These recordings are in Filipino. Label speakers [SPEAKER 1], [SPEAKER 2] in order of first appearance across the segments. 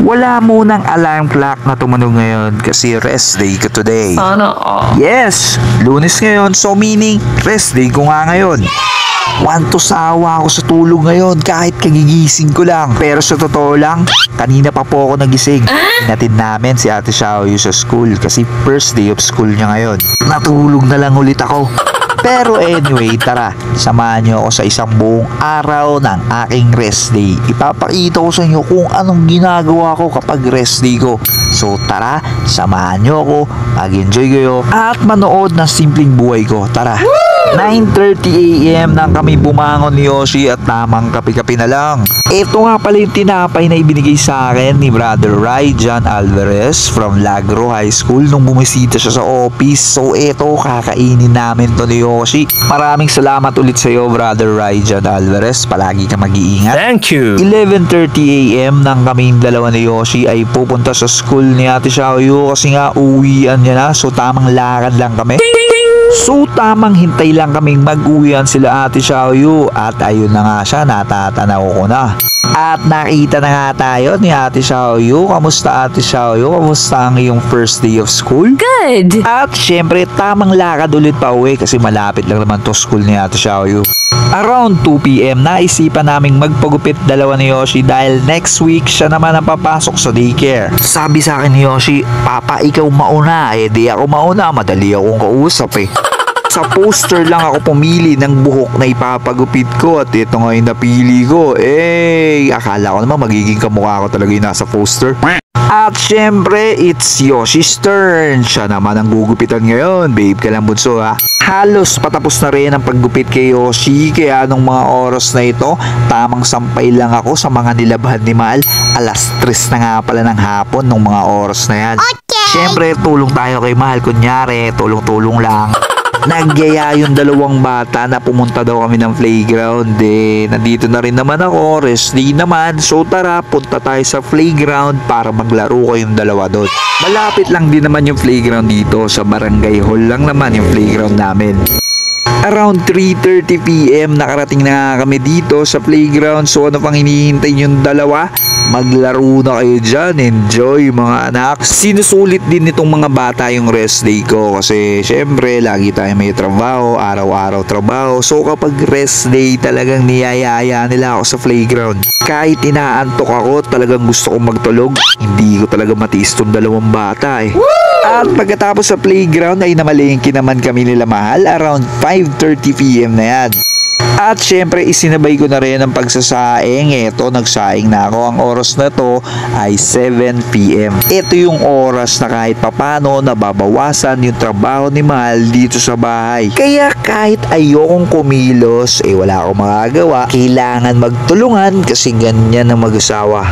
[SPEAKER 1] Wala munang alarm clock na tumunog ngayon kasi rest day ko today.
[SPEAKER 2] Sana all.
[SPEAKER 1] Yes, Lunes ngayon, so meaning rest day ko nga ngayon. Want to sawa ako sa tulog ngayon kahit kagigising ko lang. Pero sa totoo lang, kanina pa po ako nagising. Hinatid namin si Ate Xiaoyu sa school kasi first day of school niya ngayon. Natulog na lang ulit ako. Pero anyway, tara, samahan niyo ako sa isang buong araw ng aking rest day. Ipapakita ko sa inyo kung anong ginagawa ko kapag rest day ko. So tara, samahan niyo ako, mag-enjoy kayo at manood ng simpleng buhay ko. Tara! 9:30 AM nang kami bumangon ni Yoshi at tamang kape-kape na lang. Ito nga pala yung tinapay na ibinigay sa akin ni Brother Ryan Alvarez from Lagro High School nung bumisita siya sa office. So ito, kakainin namin to ni Yoshi. Maraming salamat ulit sa iyo, Brother Ryan Alvarez. Palagi ka mag-iingat.
[SPEAKER 2] Thank you.
[SPEAKER 1] 11:30 AM nang kaming dalawa ni Yoshi ay pupunta sa school ni Ate Xiaoyu kasi nga uwian niya na. So tamang lakad lang kami. So tamang hintay lang kaming mag-uwian sila Ate Xiaoyu at ayun na nga siya, natatanaw ko na. At nakita na nga tayo ni Ate Xiaoyu. Kamusta Ate Xiaoyu? Kamusta ang iyong first day of school?
[SPEAKER 3] Good!
[SPEAKER 1] At syempre tamang lakad ulit pa uwi kasi malapit lang naman to school ni Ate Xiaoyu. Around 2 PM, naisipan naming magpagupit dalawa ni Yoshi dahil next week siya naman ang papasok sa daycare. Sabi sa akin ni Yoshi, Papa, ikaw mauna. Di ako mauna, madali akong kausap eh. Sa poster lang ako pumili ng buhok na ipapagupit ko at ito nga yung napili ko. Akala ko naman magiging kamukha ko talaga yung nasa poster. At syempre, it's Yoshi's turn. Siya naman ang gugupitan ngayon. Babe ka lang bunso ha. Halos patapos na rin ang paggupit kay Yoshi, kaya nung mga oras na ito, tamang sampay lang ako sa mga nilabhan ni Mahal. Alas 3 na nga pala ng hapon nung mga oras na yan.
[SPEAKER 3] Okay.
[SPEAKER 1] Syempre, tulong tayo kay Mahal. Kunyari, tulong-tulong lang. Nagyaya yung dalawang bata na pumunta daw kami ng playground. Nandito na rin naman ako, rest day naman. So tara, punta tayo sa playground para maglaro kayong dalawa doon. Malapit lang din naman yung playground dito, sa barangay hall lang naman yung playground namin. Around 3:30 PM nakarating na kami dito sa playground. So ano pang hinihintay yung dalawa? Maglaro na kayo dyan. Enjoy mga anak. Sinusulit din nitong mga bata yung rest day ko kasi syempre lagi tayo may trabaho, araw-araw trabaho. So kapag rest day talagang niyayaya nila ako sa playground. Kahit inaantok ako, talagang gusto kong magtulog. Hindi ko talaga matiis tong dalawang bata eh. At pagkatapos sa playground ay namalengke naman kami nila Mahal around 5:30 PM na yan. At syempre isinabay ko na rin ang pagsasaing. Eto, nagsaing na ako. Ang oras na to ay 7 PM. Ito yung oras na kahit papano nababawasan yung trabaho ni Mahal dito sa bahay. Kaya kahit ayokong kumilos, wala akong magagawa. Kailangan magtulungan kasi ganyan ang mag-asawa.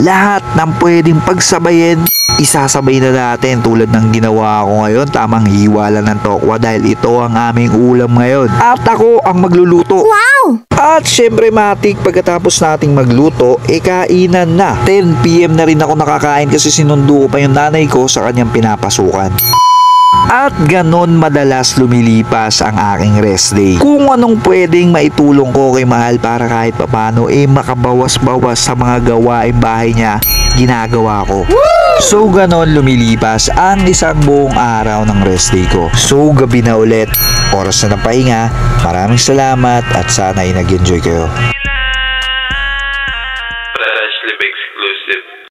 [SPEAKER 1] Lahat ng pwedeng pagsabayin, isasabay na natin tulad ng ginawa ko ngayon. Tamang hiwa lang ng tokwa dahil ito ang aming ulam ngayon. At ako ang magluluto.
[SPEAKER 3] Wow!
[SPEAKER 1] At syempre matik, pagkatapos nating magluto, kainan na. 10 PM na rin ako nakakain kasi sinundo ko pa yung nanay ko sa kanyang pinapasukan. At ganon madalas lumilipas ang aking rest day. Kung anong pwedeng maitulong ko kay Mahal para kahit papano makabawas-bawas sa mga gawaing bahay niya, ginagawa ko. So ganon lumilipas ang isang buong araw ng rest day ko. So gabi na ulit, oras na ng pahinga. Maraming salamat at sana ay nag-enjoy kayo.